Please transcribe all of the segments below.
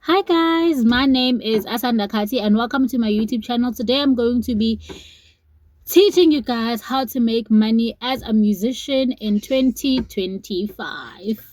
Hi guys, my name is Asanda Kati and welcome to my YouTube channel. Today I'm going to be teaching you guys how to make money as a musician in 2025.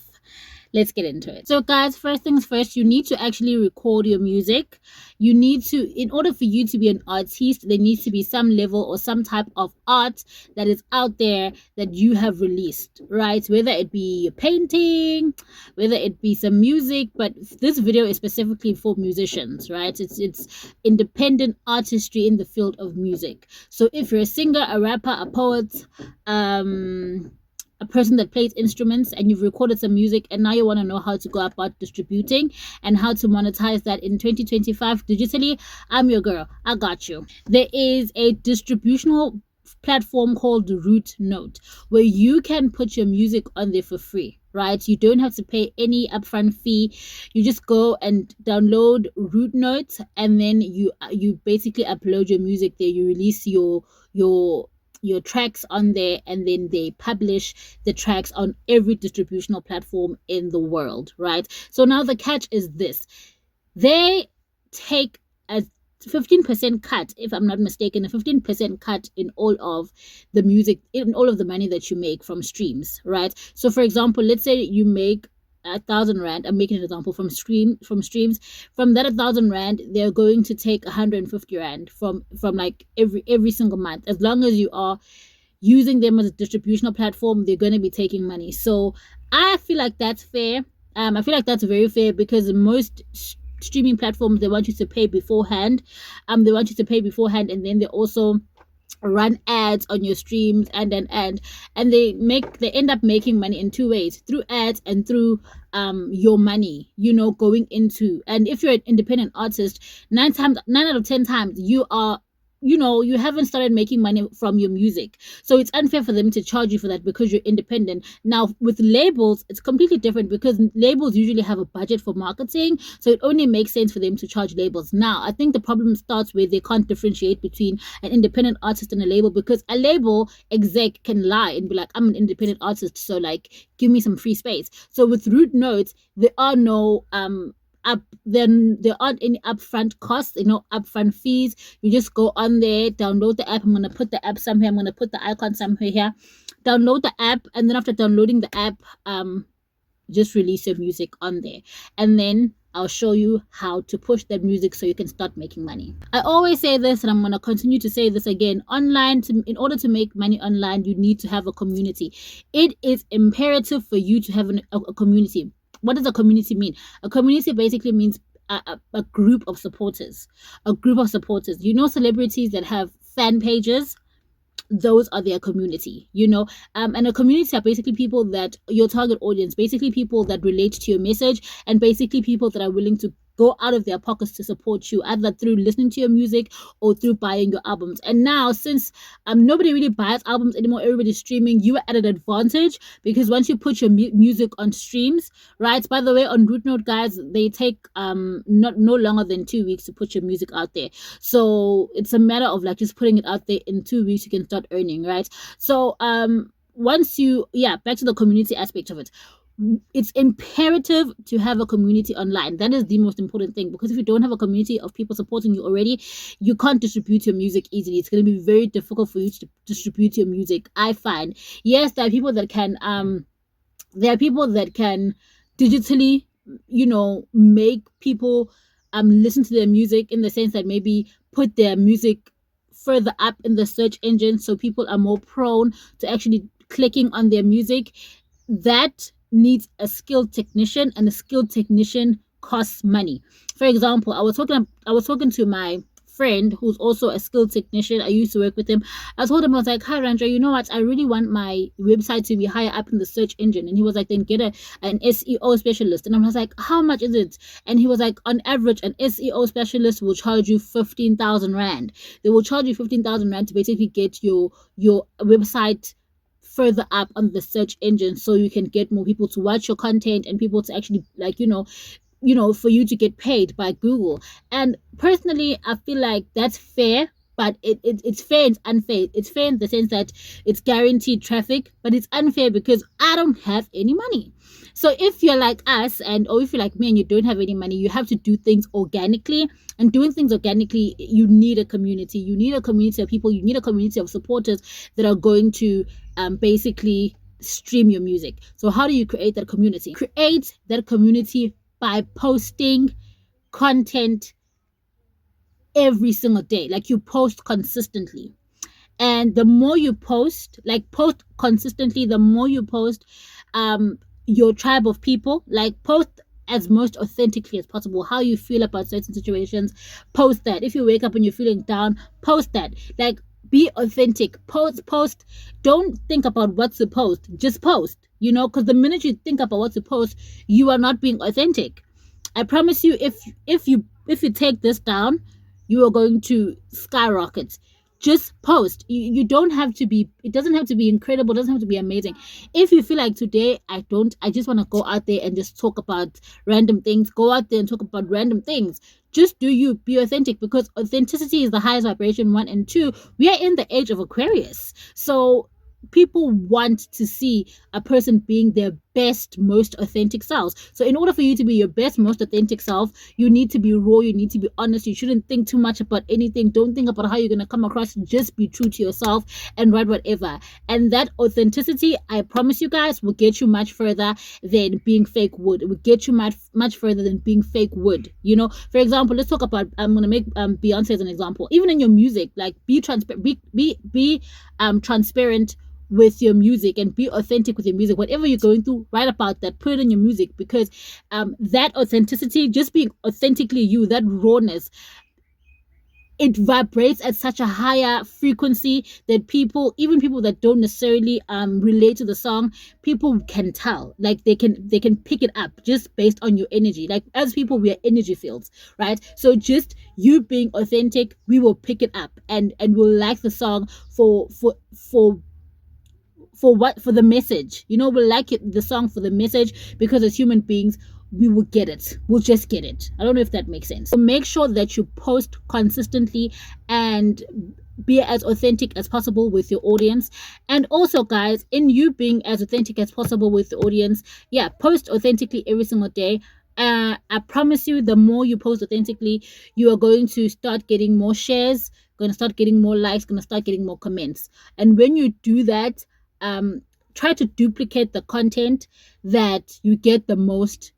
Let's get into it. So guys, first things first, you need to actually record your music. You need to, in order for you to be an artist, there needs to be some level or some type of art that is out there that you have released, right? Whether it be a painting, whether it be some music, but this video is specifically for musicians, right? It's independent artistry in the field of music. So if you're a singer, a rapper, a poet, a person that plays instruments, and you've recorded some music and now you want to know how to go about distributing and how to monetize that in 2025 digitally, I'm your girl. I got you. There is a distributional platform called Root Note where you can put your music on there for free, right? You don't have to pay any upfront fee. You just go and download Root Note, and then you basically upload your music there. You release your tracks on there, and then they publish the tracks on every distributional platform in the world, right? So now the catch is this: they take a 15% cut, if I'm not mistaken, a 15% cut in all of the music, in all of the money that you make from streams, right? So for example, let's say you make 1,000 rand. I'm making an example from streams. From that 1,000 rand, they're going to take 150 rand from like every single month. As long as you are using them as a distributional platform, they're going to be taking money. So I feel like that's fair. I feel like that's very fair because most streaming platforms, they want you to pay beforehand. They want you to pay beforehand, and then they also run ads on your streams and they end up making money in two ways: through ads and through your money, going into. And if you're an independent artist, 9 out of 10 times you haven't started making money from your music, so it's unfair for them to charge you for that because you're independent. Now with labels, it's completely different because labels usually have a budget for marketing, so it only makes sense for them to charge labels. Now I think the problem starts where they can't differentiate between an independent artist and a label, because a label exec can lie and be like, I'm an independent artist, so like give me some free space. So with Root Notes, there are no then there aren't any upfront costs, upfront fees. You just go on there, download the app. I'm gonna put the app somewhere. I'm gonna put the icon somewhere here. Download the app, and then after downloading the app, just release your music on there, and then I'll show you how to push that music so you can start making money. I always say this, and I'm going to continue to say this again. In order to make money online, you need to have a community. It is imperative for you to have a community. What does a community mean? A community basically means a group of supporters. A group of supporters. Celebrities that have fan pages, those are their community, and a community are basically people that your target audience, basically people that relate to your message, and basically people that are willing to go out of their pockets to support you, either through listening to your music or through buying your albums. And now, since nobody really buys albums anymore, everybody's streaming, you are at an advantage, because once you put your music on streams, right? By the way, on Root Note, guys, they take no longer than 2 weeks to put your music out there. So it's a matter of like just putting it out there. In 2 weeks you can start earning, right? So back to the community aspect of it. It's imperative to have a community online. That is the most important thing, because if you don't have a community of people supporting you already, you can't distribute your music easily. It's going to be very difficult for you to distribute your music, I find. Yes, there are people that can digitally, make people listen to their music, in the sense that maybe put their music further up in the search engine, so people are more prone to actually clicking on their music. That needs a skilled technician, and a skilled technician costs money. For example, I was talking to my friend who's also a skilled technician. I used to work with him. I told him, I was like, hi Randra, you know what, I really want my website to be higher up in the search engine. And he was like, then get an SEO specialist. And I was like, how much is it? And he was like, on average, an SEO specialist will charge you 15,000 rand. They will charge you 15,000 rand to basically get your website further up on the search engine, so you can get more people to watch your content and people to actually, like, for you to get paid by Google. And personally, I feel like that's fair, but it's fair and unfair. It's fair in the sense that it's guaranteed traffic, but it's unfair because I don't have any money. So if you're like us, and or if you're like me and you don't have any money, you have to do things organically. And doing things organically, you need a community. You need a community of people. You need a community of supporters that are going to basically stream your music. So how do you create that community? Create that community by posting content every single day. Like, you post consistently. And the more you post, like post consistently, the more you post your tribe of people, like post as most authentically as possible how you feel about certain situations. Post that. If you wake up and you're feeling down, post that. Like, be authentic. Post. Don't think about what to post, just post, because the minute you think about what to post, you are not being authentic. I promise you, if you take this down, you are going to skyrocket. Just post. You don't have to be, it doesn't have to be incredible, it doesn't have to be amazing. If you feel like today I just want to go out there and just talk about random things, go out there and talk about random things. Just do you, be authentic, because authenticity is the highest vibration. One, and two, we are in the age of Aquarius, so people want to see a person being their best, most authentic selves. So in order for you to be your best, most authentic self, you need to be raw, you need to be honest. You shouldn't think too much about anything. Don't think about how you're going to come across. Just be true to yourself and write whatever. And that authenticity, I promise you guys, will get you much further than being fake wood. It will get you much further than being fake wood. For example, let's talk about, I'm going to make Beyonce as an example. Even in your music, like, be transparent, be transparent with your music, and be authentic with your music. Whatever you're going through, write about that, put it in your music, because that authenticity, just being authentically you, that rawness, it vibrates at such a higher frequency that people, even people that don't necessarily relate to the song, people can tell. Like, they can pick it up just based on your energy. Like, as people, we are energy fields, right? So just you being authentic, we will pick it up, and we'll like the song for the message. We'll like the song for the message, because as human beings, we will get it. We'll just get it. I don't know if that makes sense. So make sure that you post consistently and be as authentic as possible with your audience. And also, guys, in you being as authentic as possible with the audience, post authentically every single day. I promise you, the more you post authentically, you are going to start getting more shares, going to start getting more likes, going to start getting more comments. And when you do that, try to duplicate the content that you get the most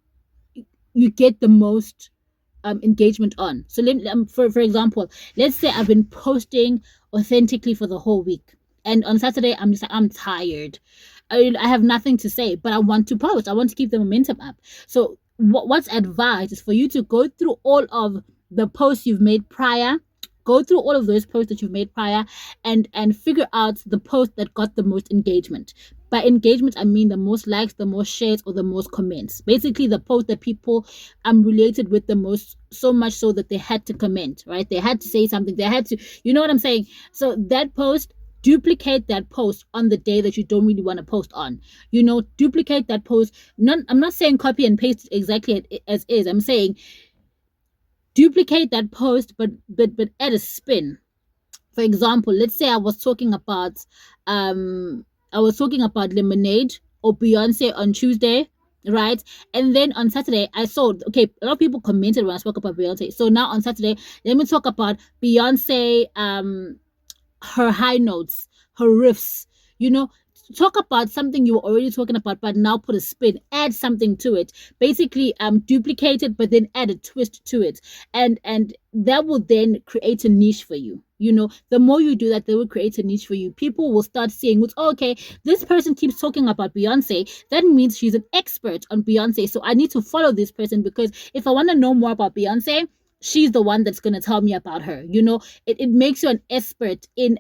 engagement on. So for example, let's say I've been posting authentically for the whole week, and on Saturday I'm just like, I'm tired, I have nothing to say, but I want to post, I want to keep the momentum up. So what's advised is for you to go through all of the posts you've made prior. Go through all of those posts that you've made prior, and figure out the post that got the most engagement. By engagement, I mean the most likes, the most shares, or the most comments. Basically, the post that people related with the most, so much so that they had to comment, right? They had to say something. They had to, you know what I'm saying? So that post, duplicate that post on the day that you don't really want to post on. Duplicate that post. I'm not saying copy and paste it exactly as is. I'm saying duplicate that post, but add a spin. For example, let's say I was talking about Lemonade or Beyonce on Tuesday, right? And then on Saturday, I saw, okay, a lot of people commented when I spoke about Beyonce. So now on Saturday, let me talk about Beyonce, her high notes, her riffs, talk about something you were already talking about, but now put a spin, add something to it. Basically, duplicate it, but then add a twist to it, and that will then create a niche for you. The more you do that, they will create a niche for you. People will start seeing, okay, this person keeps talking about Beyonce. That means she's an expert on Beyonce. So I need to follow this person, because if I want to know more about Beyonce, she's the one that's going to tell me about her. It makes you an expert in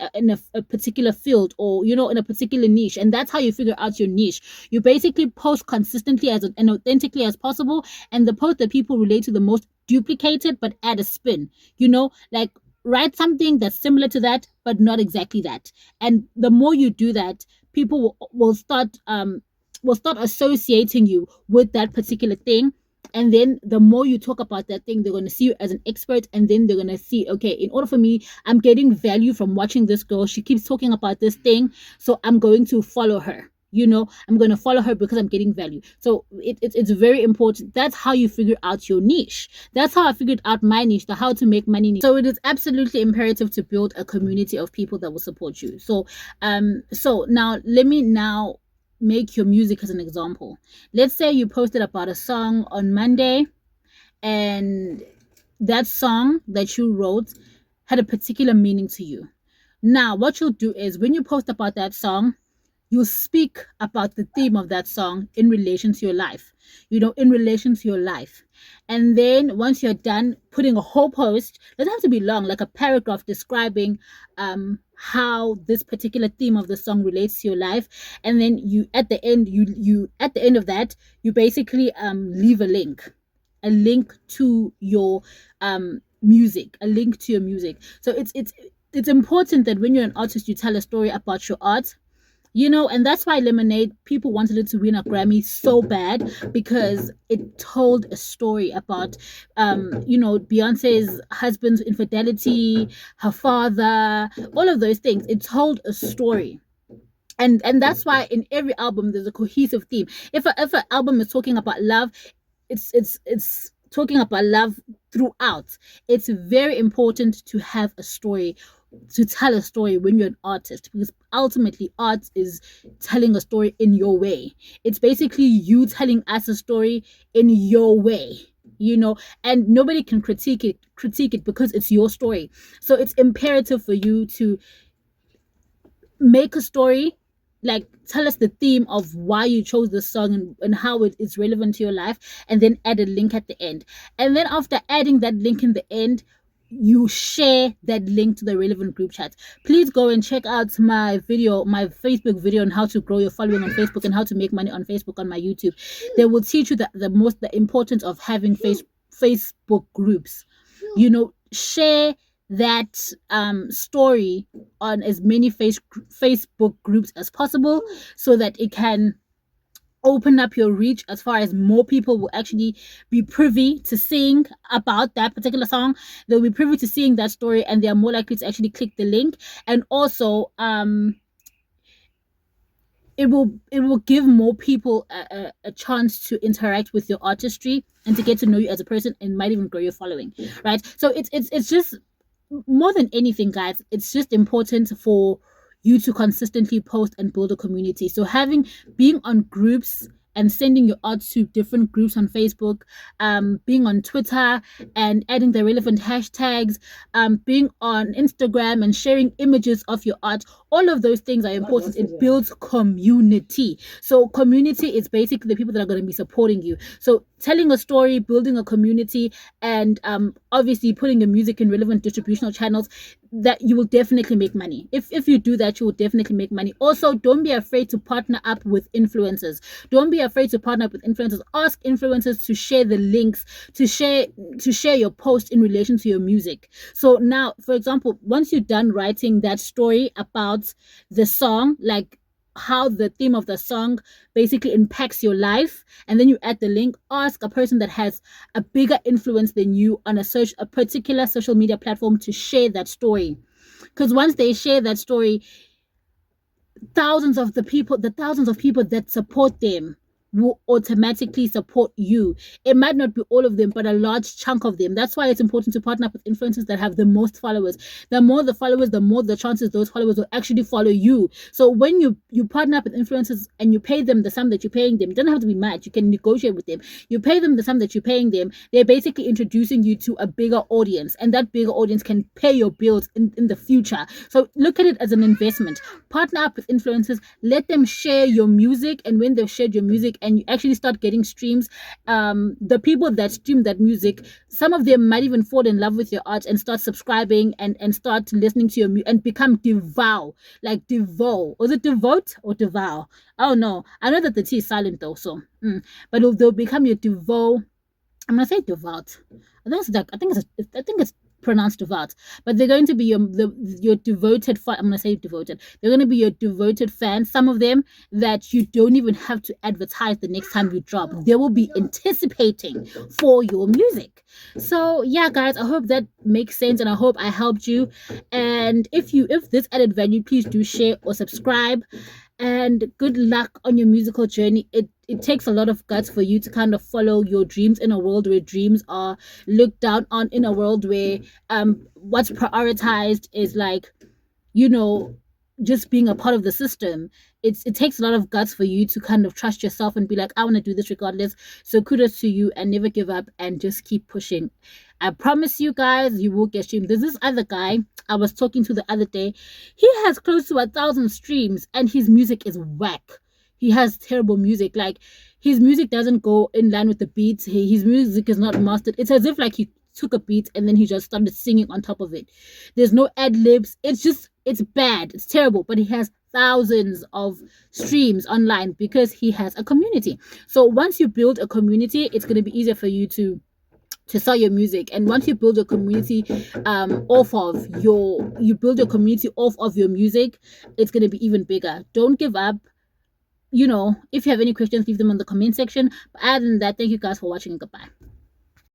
a particular field, or in a particular niche, and that's how you figure out your niche. You basically post consistently and authentically as possible, and the post that people relate to the most, duplicate it, but add a spin. Like, write something that's similar to that, but not exactly that. And the more you do that, people will start associating you with that particular thing. And then the more you talk about that thing, they're going to see you as an expert. And then they're going to see, okay, in order for me, I'm getting value from watching this girl. She keeps talking about this thing, so I'm going to follow her. I'm going to follow her because I'm getting value. So it's very important. That's how you figure out your niche. That's how I figured out my niche, the how to make money niche. So it is absolutely imperative to build a community of people that will support you. So now let me make your music as an example. Let's say you posted about a song on Monday, and that song that you wrote had a particular meaning to you. Now what you'll do is, when you post about that song, you speak about the theme of that song in relation to your life, And then once you're done putting a whole post, it doesn't have to be long, like a paragraph describing how this particular theme of the song relates to your life. And then you at the end of that, you basically leave a link to your music, So it's important that when you're an artist, you tell a story about your art. And that's why Lemonade, people wanted it to win a Grammy so bad, because it told a story about, Beyonce's husband's infidelity, her father, all of those things. It told a story. And that's why in every album there's a cohesive theme. If an album is talking about love, it's talking about love throughout. It's very important to have a story, to tell a story when you're an artist, because ultimately art is telling a story in your way. It's basically you telling us a story in your way, and nobody can critique it because it's your story. So it's imperative for you to make a story, like tell us the theme of why you chose the song and how it is relevant to your life, and then add a link at the end. And then after adding that link in the end, you share that link to the relevant group chat. Please go and check out my Facebook video on how to grow your following on Facebook and how to make money on Facebook on my YouTube. They will teach you the importance of having Facebook groups. Share that story on as many Facebook groups as possible, so that it can open up your reach as far as more people will actually be privy to seeing about that particular song. They'll be privy to seeing that story, and they are more likely to actually click the link. And also it will give more people a chance to interact with your artistry and to get to know you as a person, and might even grow your following, right? So it's just, more than anything, guys, it's just important for you to consistently post and build a community. So being on groups and sending your art to different groups on Facebook, being on Twitter and adding the relevant hashtags, being on Instagram and sharing images of your art, all of those things are important. It builds community. So community is basically the people that are going to be supporting you. So telling a story, building a community, and obviously putting your music in relevant distributional channels, that you will definitely make money. If you do that, you will definitely make money. Also, don't be afraid to partner up with influencers. Ask influencers to share the links, to share your post in relation to your music. So now, for example, once you're done writing that story about the song, like how the theme of the song basically impacts your life, and then you add the link, ask a person that has a bigger influence than you on a particular social media platform to share that story. Because once they share that story, thousands of people that support them will automatically support you. It might not be all of them, but a large chunk of them. That's why it's important to partner up with influencers that have the most followers. The more the followers, the more the chances those followers will actually follow you. So when you partner up with influencers and you pay them the sum that you're paying them, it doesn't have to be much. You can negotiate with them. You pay them the sum that you're paying them. They're basically introducing you to a bigger audience, and that bigger audience can pay your bills in the future. So look at it as an investment. Partner up with influencers, let them share your music, and when they've shared your music and you actually start getting streams, the people that stream that music, some of them might even fall in love with your art and start subscribing and start listening to your music and become devout. Like devout. Was it devote or devour? Oh no, I know that the T is silent though, so but they'll become your devout. I'm gonna say devout. I think it's pronounced devout, but they're going to be your devoted fan. I'm going to say devoted. They're going to be your devoted fans. Some of them that you don't even have to advertise the next time you drop. They will be anticipating for your music. So yeah, guys, I hope that makes sense, and I hope I helped you. And if this added value, please do share or subscribe. and good luck on your musical journey. It takes a lot of guts for you to kind of follow your dreams in a world where dreams are looked down on, in a world where what's prioritized is like, you know, just being a part of the system. It takes a lot of guts for you to kind of trust yourself and be like, I want to do this regardless. So kudos to you, and never give up and just keep pushing. I promise you guys, you will get streamed. There's this other guy I was talking to the other day. He has close to 1,000 streams and his music is whack. He has terrible music. Like, his music doesn't go in line with the beats. His music is not mastered. It's as if like he took a beat and then he just started singing on top of it. There's no ad libs. It's bad. It's terrible. But he has thousands of streams online because he has a community. So once you build a community, it's going to be easier for you to sell your music. And once you build a community off of your music, it's going to be even bigger. Don't give up. You know, if you have any questions, leave them in the comment section. But other than that, thank you guys for watching. Goodbye.